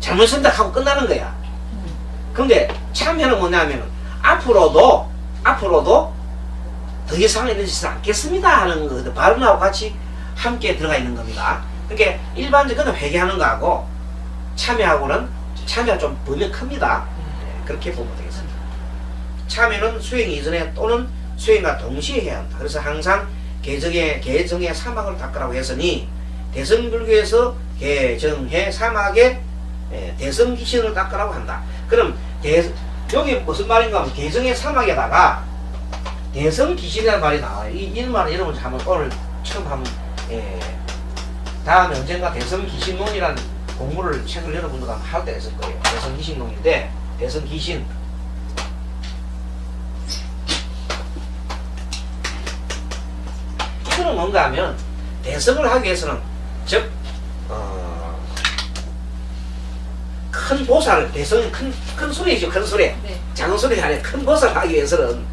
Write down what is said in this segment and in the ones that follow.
잘못 선택하고 끝나는 거야. 근데 참여는 뭐냐면 앞으로도 더 이상 이러지 않겠습니다 하는 거 발언하고 같이 함께 들어가 있는 겁니다. 그러니까 일반적으로 회개하는 거하고 참여하고는 참여가 좀 범위가 큽니다. 네, 그렇게 보면 되겠습니다. 참여는 수행 이전에 또는 수행과 동시에 해야 한다. 그래서 항상 개정의 사막을 닦으라고 했으니 대성불교에서 개정해 사막에 대성기신을 닦으라고 한다. 그럼 여기 무슨 말인가 하면 개정의 사막에다가 대성기신이라는 말이 나와요. 이 말은 여러분 한번 오늘 처음 한번 다음에 언젠가 대성기신론이라는 공부를 책을 여러분들 한번 할 때가 있을 거예요. 대성기신론인데 대성기신 이거는 뭔가 하면 대성을 하기 위해서는 즉 큰 보살, 대성이 큰 소리죠. 큰 소리. 네. 작은 소리 아니라 큰 보살을 하기 위해서는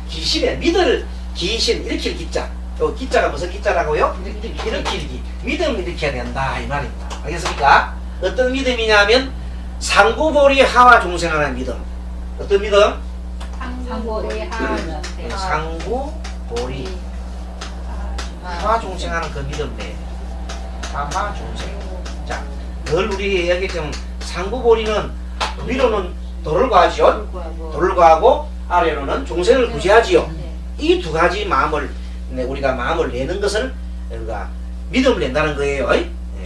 기신에 믿을 기신 일으킬 기자. 요 기자가 무슨 기자라고요? 일으키기. 믿음을 일으켜야 된다 이 말입니다. 알겠습니까? 어떤 믿음이냐면 상구보리 하와 종생하는 믿음. 어떤 믿음? 상구보리 하와 상구보리 하와 종생하는 그 믿음 내. 하와 종생. 자, 늘 우리 얘기했지만 상구보리는 위로는 도를 구하지요. 도를 구하고 아래로는 종생을 구제하지요. 이 두 가지 마음을 우리가 마음을 내는 것을 우리가 믿음을 낸다는 거예요.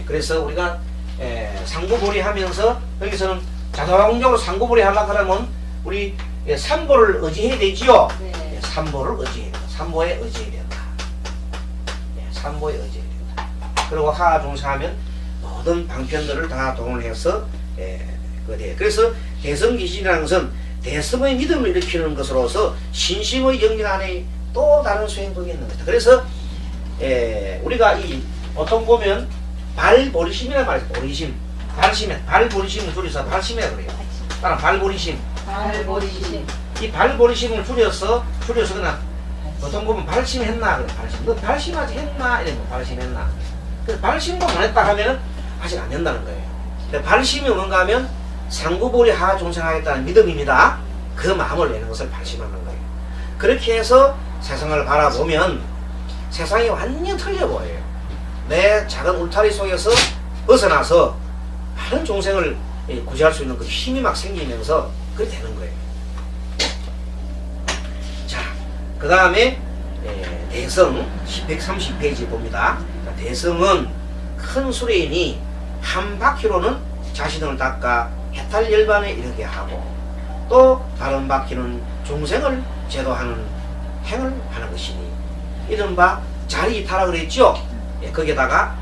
그래서 우리가 상구보리 하면서 여기서는 자동적으로 상구보리 하려고 하면 우리 삼보를 의지해야 되지요. 삼보를 의지해야 된다. 삼보에 의지해야 된다. 삼보에 의지해야 된다. 그리고 하종사하면 모든 방편들을 다 동원해서 그래서 대성기신이라는 것은 대성의 믿음을 일으키는 것으로서 신심의 영역 안에 또 다른 수행법이 있는 것이다. 그래서 우리가 이 보통 보면 발보리심이라는 말이 있어요. 보리심, 발보리심을 줄여서 발심이라고 그래요. 따라 발보리심. 이 발보리심을 줄여서 그냥 보통 보면 발심했나 그래. 발심. 너 발심하지 했나 이러면 발심했나. 그래서 발심도 안 했다 하면은 아직 안 된다는 거예요. 근데 발심이 뭔가 하면 상구보리 하와 종생하겠다는 믿음입니다. 그 마음을 내는 것을 발심하는 거예요. 그렇게 해서 세상을 바라보면 세상이 완전 틀려 보여요. 내 작은 울타리 속에서 벗어나서 많은 종생을 구제할 수 있는 그 힘이 막 생기면서 그렇게 되는 거예요. 자, 그 다음에 대성 130페이지 봅니다. 대성은 큰 수레인이 한 바퀴로는 자신을 닦아 해탈열반에 이르게 하고 또 다른 바퀴는 종생을 제도하는 행을 하는 것이니 이른바 자리이타라 그랬죠. 거기에다가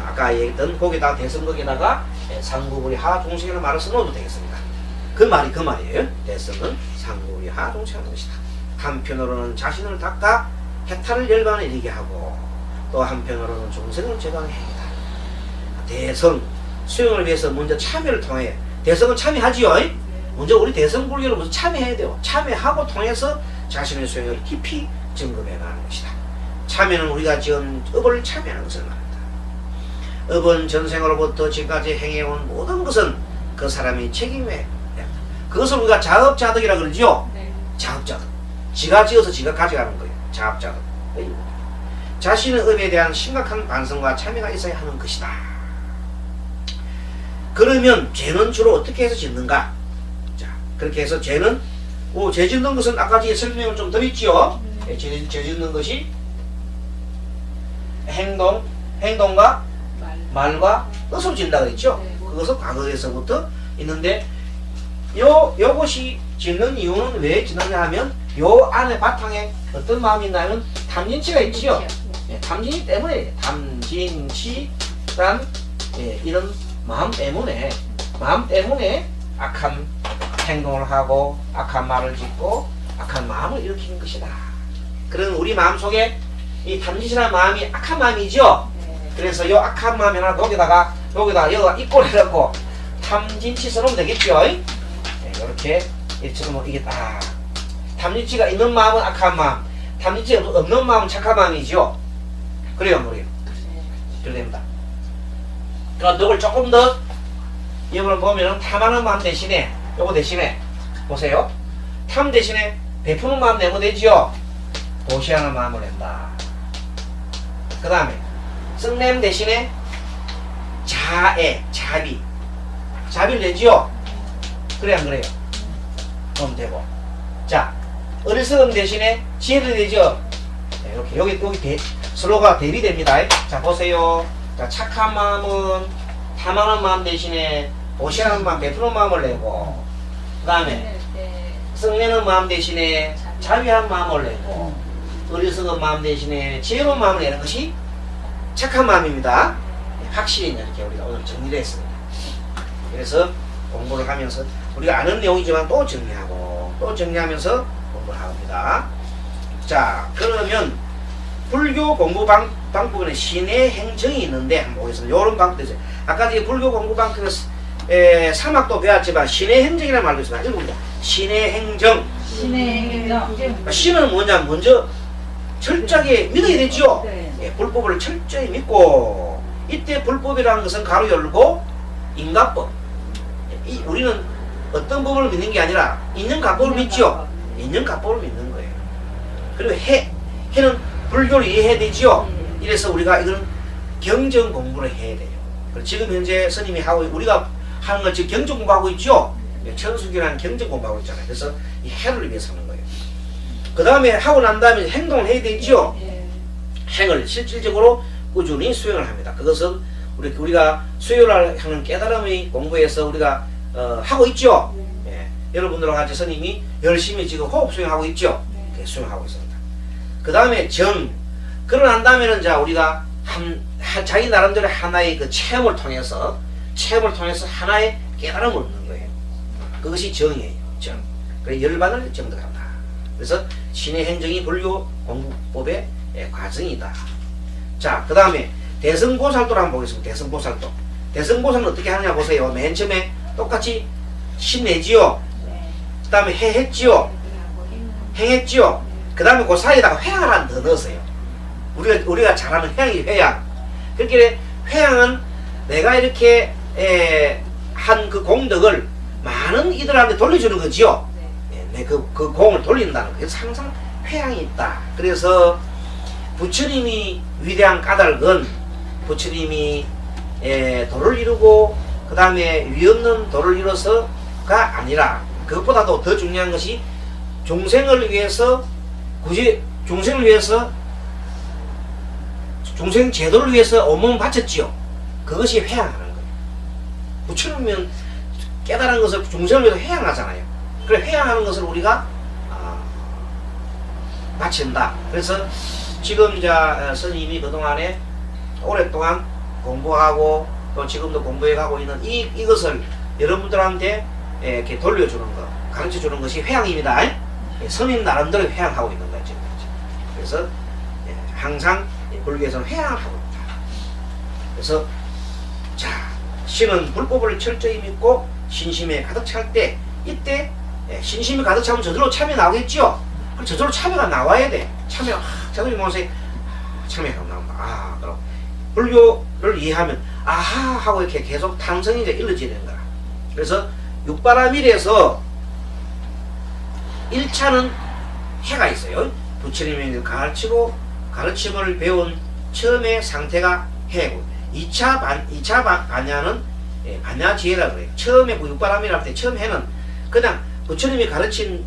아까 얘기했던 거기다가 대성 거기에다가 상구보리 하와 종생이라는 말을 써놓어도 되겠습니다. 그 말이에요. 대성은 상구보리 하와 종생하는 것이다. 한편으로는 자신을 닦아 해탈을 열반에 이르게 하고 또 한편으로는 종생을 제도하는 행위다. 대성 수행을 위해서 먼저 참여를 통해 대성은 참여하지요. 먼저 우리 대성불교를 먼저 참여해야 돼요. 참여하고 통해서 자신의 수행을 깊이 점검해 나가는 것이다. 참여는 우리가 지은 업을 참여하는 것을 말한다. 업은 전생으로부터 지금까지 행해온 모든 것은 그 사람이 책임에 그것을 우리가 자업자득이라 그러죠. 자업자득. 지가 지어서 지가 가져가는 거예요. 자업자득. 자신의 업에 대한 심각한 반성과 참여가 있어야 하는 것이다. 그러면 죄는 주로 어떻게 해서 짓는가? 자, 그렇게 해서 죄는 죄 짓는 것은 아까 뒤에 설명을 좀 드렸지요. 죄 짓는 것이 행동과 말과 뜻으로 짓는다 그랬죠. 그것은 과거에서부터 있는데 요것이 짓는 이유는 왜 짓느냐 하면 요 안에 바탕에 어떤 마음이 있냐면 탐진치가 있지요. 탐진치 때문에 탐진치란 이런 마음 때문에 악한 행동을 하고 악한 말을 짓고 악한 마음을 일으키는 것이다. 그런 우리 마음속에 이 탐진치라는 마음이 악한 마음이죠. 그래서 이 악한 마음이 하나 여기다가 여기가 입꼬리 해갖고 탐진치 써놓으면 되겠죠. 이렇게 이처럼 이게 딱 탐진치가 있는 마음은 악한 마음, 탐진치가 없는 마음은 착한 마음이죠. 그래요, 그래요. 그래 됩니다. 그럼 이걸 조금 더 이번에 보면은 탐하는 마음 대신에 요거 대신에 보세요. 탐 대신에 베푸는 마음 내면 되지요. 도시하는 마음을 낸다. 그 다음에 썩냄 대신에 자애, 자비를 내지요. 그래 안 그래요? 그럼 되고. 자, 어리석음 대신에 지혜를 내죠. 네, 이렇게 여기 서로가 대비됩니다. 자, 보세요. 자, 착한 마음은 탐하는 마음 대신에 도시하는 마음, 베푸는 마음을 내고, 그 다음에 썩내는 마음 대신에 자비한 마음을 내고, 어리석은 마음 대신에 지혜로운 마음을 내는 것이 착한 마음입니다. 확실히 이렇게 우리가 오늘 정리를 했습니다. 그래서 공부를 하면서 우리가 아는 내용이지만 또 정리하고 또 정리하면서 공부를 합니다. 자, 그러면 불교 공부 방법에는 신의 행정이 있는데 한번 보겠습니다. 이런 방법도 있어요. 아까 불교 공부 방법에서 3학도 배웠지만 신의 행정이라는 말도 있습니다. 읽어봅니다. 신의 행정. 신은 뭐냐? 먼저 철저하게 믿어야 되죠. 예, 불법을 철저히 믿고, 이때 불법이라는 것은 가로 열고 인가법. 우리는 어떤 법을 믿는 게 아니라 인연가법을 믿죠. 인연가법을 믿는 거예요. 그리고 해는 불교를 이해해야 되죠. 이래서 우리가 이거는 경전 공부를 해야 돼요. 지금 현재 스님이 하고 우리가 하는 건 지금 경전 공부하고 있죠. 천수기라는 경전 공부하고 있잖아요. 그래서 이 해를 위해서 하는 거예요. 그 다음에 하고 난 다음에 행동을 해야 되죠. 행을 실질적으로 꾸준히 수행을 합니다. 그것은 우리가 수요를 하는 깨달음의 공부에서 우리가 하고 있죠. 예. 여러분들과 같이 스님이 열심히 지금 호흡 수행하고 있죠. 수행하고 있습니다. 그 다음에 정. 그러고 난 다음에는 자 우리가 자기 나름대로 하나의 그 체험을 통해서 하나의 깨달음을 얻는 거예요. 그것이 정이에요. 정. 그래서 열반을 정득한다. 그래서 신의 행정이 불교 공부법의 과정이다. 자, 그 다음에 대승보살도를 한번 보겠습니다. 대승보살도. 대승보살은 어떻게 하느냐 보세요. 맨 처음에 똑같이 신내지요. 그 다음에 해했지요. 행했지요. 그 다음에 그 사이에다가 회양을 하나 더 넣었어요. 우리가 잘하는 회양이 회양. 그렇게 회양은 내가 이렇게 한 그 공덕을 많은 이들한테 돌려주는 거지요. 그 공을 돌린다는 거예요. 그래서 항상 회양이 있다. 그래서 부처님이 위대한 까닭은 부처님이 도를 이루고 그 다음에 위없는 도를 이뤄서가 아니라 그것보다도 더 중요한 것이 종생을 위해서 종생 제도를 위해서 온몸을 바쳤지요. 그것이 회양하는 거예요. 부처님은 깨달은 것을 종생을 위해서 회양하잖아요. 그래 회양하는 것을 우리가 바친다. 그래서 지금 스님이 그동안에 오랫동안 공부하고 또 지금도 공부해 가고 있는 이것을 여러분들한테 이렇게 돌려주는 것, 가르쳐 주는 것이 회양입니다. 스님 나름대로 회양하고 있는 거예요. 지금. 그래서 항상 불교에서는 회양을 하고 있다. 그래서 자 신은 불법을 철저히 믿고 신심에 가득 찰 때 이때 신심이 가득 차면 저절로 참여 나오겠죠. 그럼 저절로 참여가 나와야 돼. 자동이 모아서 참여가 나온다. 그럼 불교를 이해하면 아하 하고 이렇게 계속 탐성이 이제 일러지는 거야. 그래서 육바라밀에서 1차는 해가 있어요. 부처님이 가르침을 배운 처음의 상태가 해고 2차 반야는 반야지혜라고 그래요. 처음에 그 육바라밀 할 때 처음 해는 그냥 부처님이 가르친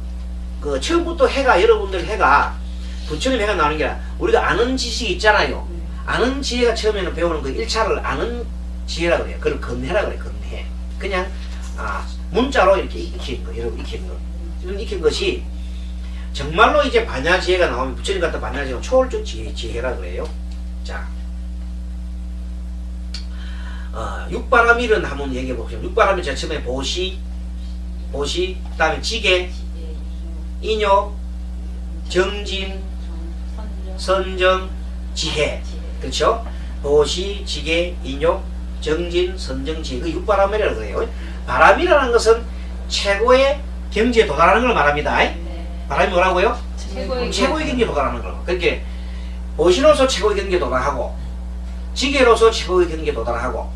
그 처음부터 해가 여러분들 해가 부처님 해가 나오는 게 아니라 우리가 아는 지식이 있잖아요. 아는 지혜가 처음에는 배우는 그 1차를 아는 지혜라고 그래요. 그걸 건해라고 그래요. 건해. 그냥 문자로 이렇게 익힌 거, 여러분 익힌 거. 이런 익힌 것이 정말로 이제 반야지혜가 나오면 부처님 같은 반야지혜가 초월적 지혜라고 그래요. 자, 육바라밀은 한번 얘기해 보시죠. 육바라밀 제가 처음에 보시, 그 다음에 지계, 인욕, 정진, 선정, 지혜. 그렇죠? 보시, 지계, 인욕, 정진, 선정, 지혜. 그 육바라밀이라고 해요. 바람이라는 것은 최고의 경지에 도달하는 걸 말합니다. 바람이 뭐라고요? 최고의 경지에 도달하는 거. 그렇게 보시로서 최고의 경지에 도달하고 지계로서 최고의 경지에 도달하고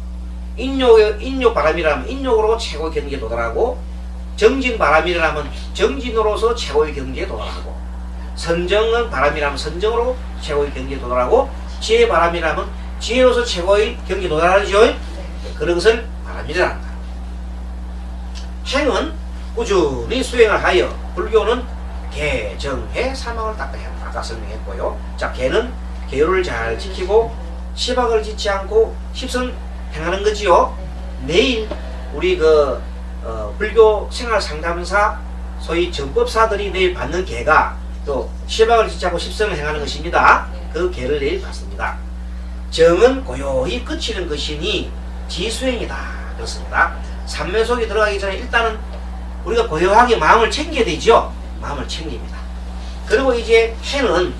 인욕 바람이라면 인욕으로 최고의 경지에 도달하고, 정진 바람이라면 정진으로서 최고의 경지에 도달하고, 선정은 바람이라면 선정으로 최고의 경지에 도달하고, 지혜 바람이라면 지혜로서 최고의 경지에 도달하죠. 그런 것을 바람이라 한다. 행은 꾸준히 수행을 하여, 불교는 계, 정, 해, 사망을 아까 설명했고요. 자, 계는 계율을 잘 지키고 시박을 짓지 않고 십선 행하는 거지요. 매일 우리 불교 생활 상담사, 소위 정법사들이 내일 받는 계가 또 시박을 짓지 않고 십선을 행하는 것입니다. 그 계를 내일 받습니다. 정은 고요히 그치는 것이니 지수행이다. 그렇습니다. 삼매속에 들어가기 전에 일단은 우리가 고요하게 마음을 챙겨야 되죠. 마음을 챙깁니다. 그리고 이제 해는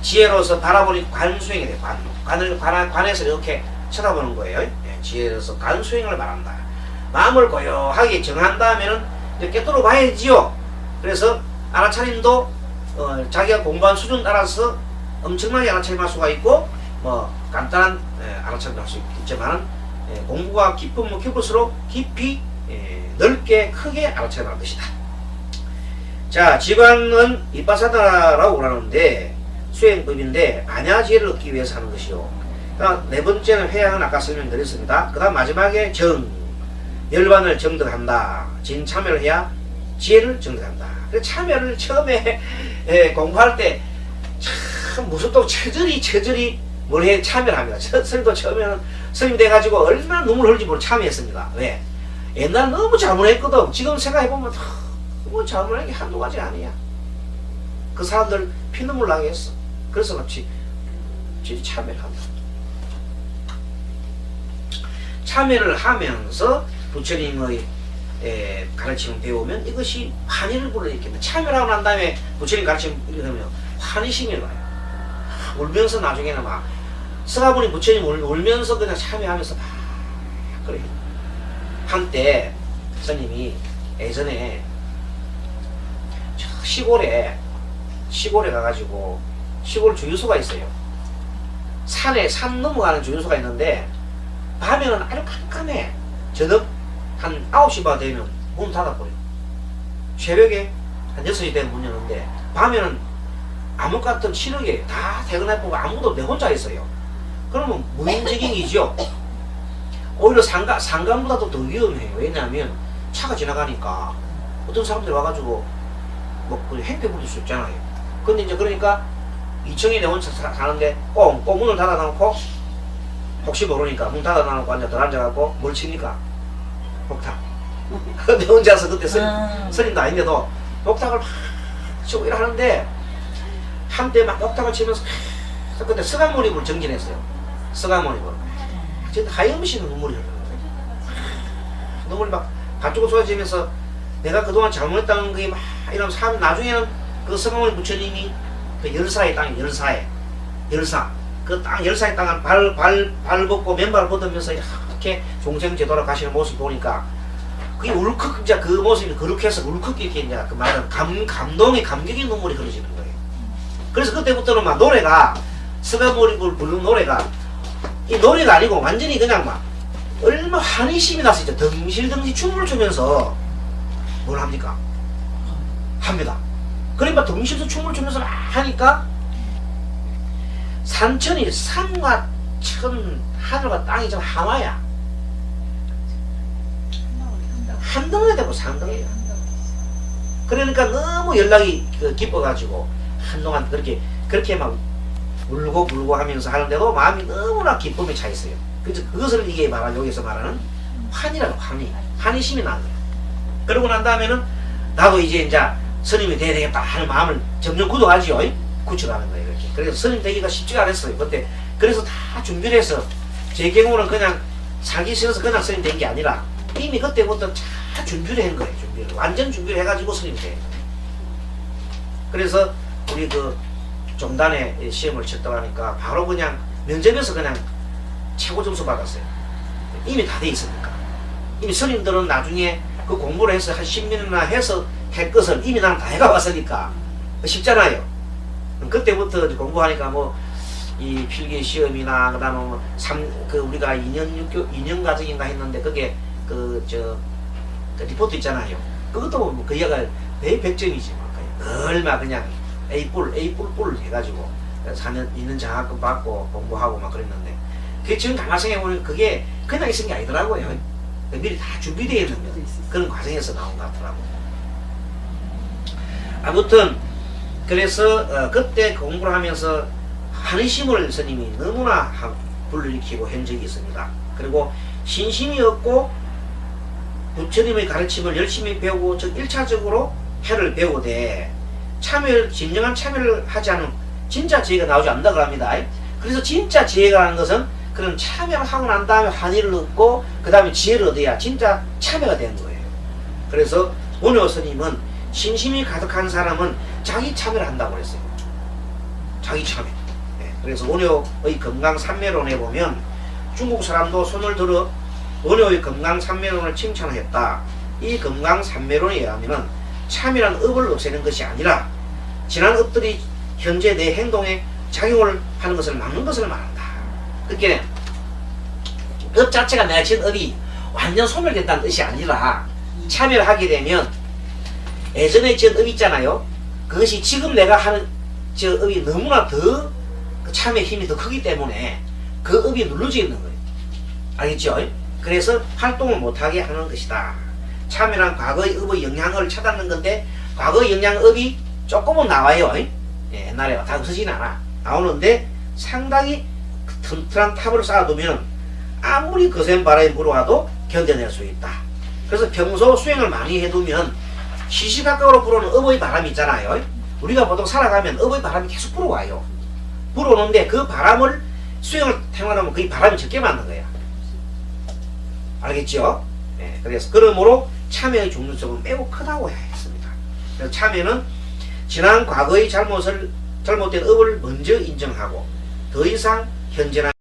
지혜로서 바라보니 관수행이 돼요. 관에서 이렇게 쳐다보는 거예요. 예, 지혜로서 관수행을 말한다. 마음을 고요하게 정한 다음에는 이제 깨뚫어 봐야지요. 그래서 알아차림도 자기가 공부한 수준 따라서 엄청나게 알아차림할 수가 있고, 뭐 간단한 알아차림도 할 수 있지만, 공부가 깊으면 깊을수록 깊이 넓게 크게 알아차림할 것이다. 자, 지관은 이빠사다라고 그러는데 수행법인데 반야지혜를 얻기 위해서 하는 것이요. 네 번째는 회양은 아까 설명드렸습니다. 그 다음 마지막에 정, 열반을 정득한다. 진참여를 해야 지혜를 정득한다. 그래서 참여를 처음에 공부할 때 참 무섭다고 처절히 뭘 해 참여를 합니다. 스님도 처음에는 스님 돼가지고 얼마나 눈물 흘리지 모르고 참여했습니다. 왜? 옛날 너무 잘못했거든. 지금 생각해보면 너무 잘못한 게 한두 가지 아니야. 그 사람들 피눈물 나게 했어. 그래서 같이 참여를 합니다. 참여를 하면서 부처님의 가르침을 배우면 이것이 환희를 불러일으킵니다. 참여를 하고 난 다음에 부처님 가르침을 배우면 환희심이 나요. 울면서 나중에는 막 서가모니 부처님 울면서 그냥 참여하면서 막 그래요. 한때 스님이 예전에 시골에 가가지고 시골 주유소가 있어요. 산 넘어가는 주유소가 있는데 밤에는 아주 깜깜해. 저녁 한 9시가 되면 문 닫아버려. 새벽에 한 6시 되면 문 여는데 밤에는 암흑 같은 시력에 다 퇴근해보고 아무도 내 혼자 있어요. 그러면 무인적인이죠. 오히려 상간보다도 더 위험해요. 왜냐하면 차가 지나가니까 어떤 사람들이 와가지고 뭐 행패 부릴 수 있잖아요. 근데 이제 그러니까 2층에 내 혼자 사는데 꼭 문을 닫아놓고 혹시 모르니까 문 닫아놓고 앉아 더 앉아갖고 뭘 칩니까? 복탁. 내 혼자서 그때 스님도 아닌데도 복탁을 막 치고 이러는데 한때 막 복탁을 치면서 그때 서간몰입을 정진했어요. 서간몰입을. 진짜 하염없이 눈물이 흘러요. 눈물이 막 가지고 쏟아지면서 내가 그동안 잘못했다는 게 막 이러면서 나중에는 그 서간몰입 부처님이 그 열사의 땅에 열사 그 땅 열사의 땅을 발 벗고 맨발 뻗으면서 이렇게 종생제도로 가시는 모습 보니까 그게 울컥 이제 그 모습이 그렇게 해서 울컥 이렇게 이제 그 말은 감동의 감격의 눈물이 흐르시는 거예요. 그래서 그때부터는 막 노래가 서간몰입을 부르는 노래가 이 노래가 아니고 완전히 그냥 막 얼마 환희심이 나서 이제 덩실덩실 춤을 추면서 뭘 합니까? 합니다. 그러니까 덩실덩실 춤을 추면서 막 하니까 산천이 산과 천 하늘과 땅이 좀 하나야. 한 덩어리 되고 산덩어리야. 그러니까 너무 연락이 기뻐가지고 한동안 그렇게 막 울고 하면서 하는데도 마음이 너무나 기쁨에 차 있어요. 그래서 그것을 이게 여기서 말하는 환희라고 환희심이 나는 거야. 그러고 난 다음에는 나도 이제 스님이 돼야 되겠다 하는 마음을 점점 굳어가지요. 굳혀가는 거예요. 이렇게. 그래서 스님 되기가 쉽지가 않았어요. 그때 그래서 다 준비를 해서 제 경우는 그냥 살기 싫어서 그냥 스님 된 게 아니라 이미 그때부터 다 준비를 한 거예요. 완전 준비를 해가지고 스님이 된 거예요. 그래서 우리 종단에 시험을 쳤다고 하니까 바로 그냥 면접에서 그냥 최고 점수 받았어요. 이미 다 돼 있으니까. 이미 스님들은 나중에 그 공부를 해서 한 10년이나 해서 할 것을 이미 나는 다 해가 왔으니까 쉽잖아요. 그때부터 공부하니까 뭐 이 필기 시험이나 그다음에 그 우리가 2년 과정인가 했는데 그게 그 리포트 있잖아요. 그것도 뭐 그 얘가 대 100점이지 얼마 그냥 A뿔 해가지고 4년 2년 장학금 받고 공부하고 막 그랬는데 그게 지금 가만 생각해보면 그게 그냥 있은 게 아니더라고요. 미리 다 준비되어 있는 그런 과정에서 나온 것 같더라고요. 아무튼 그래서 그때 공부를 하면서 한의심을 스님이 너무나 불러일으키고 한 적이 있습니다. 그리고 신심이 없고 부처님의 가르침을 열심히 배우고 즉 1차적으로 해를 배우되 진정한 참여를 하지 않으면 진짜 지혜가 나오지 않는다고 합니다. 그래서 진짜 지혜가 라는 것은 그런 참여를 하고 난 다음에 한의를 얻고 그 다음에 지혜를 얻어야 진짜 참여가 되는 거예요. 그래서 원효 스님은 신심이 가득한 사람은 자기 참여를 한다고 그랬어요. 자기 참여. 그래서 원효의 금강산매론에 보면 중국 사람도 손을 들어 원효의 금강산매론을 칭찬했다. 이 금강산매론에 의하면 참이란 업을 없애는 것이 아니라 지난 업들이 현재 내 행동에 작용을 하는 것을 막는 것을 말한다. 그렇게 업 자체가 내가 지은 업이 완전 소멸된다는 뜻이 아니라 참여를 하게 되면 예전에 지은 업이 있잖아요. 그것이 지금 내가 하는 저 업이 너무나 더 참의 힘이 더 크기 때문에 그 업이 눌러져 있는 거예요. 알겠죠? 그래서 활동을 못하게 하는 것이다. 참여란 과거의 업의 영향을 차단하는 건데 과거의 영향업이 조금은 나와요. 옛날에 다 없어지진 않아. 나오는데 상당히 튼튼한 탑을 쌓아두면 아무리 거센 바람이 불어와도 견뎌낼 수 있다. 그래서 평소 수행을 많이 해두면 시시각각으로 불어오는 업의 바람이 있잖아요. 우리가 보통 살아가면 업의 바람이 계속 불어와요. 불어오는데 그 바람을 수행을 행하면 그 바람이 적게 맞는 거야. 알겠죠? 그래서 그러므로 참여의 중요성은 매우 크다고 했습니다. 그래서 참여는 지난 과거의 잘못된 업을 먼저 인정하고 더 이상 현재나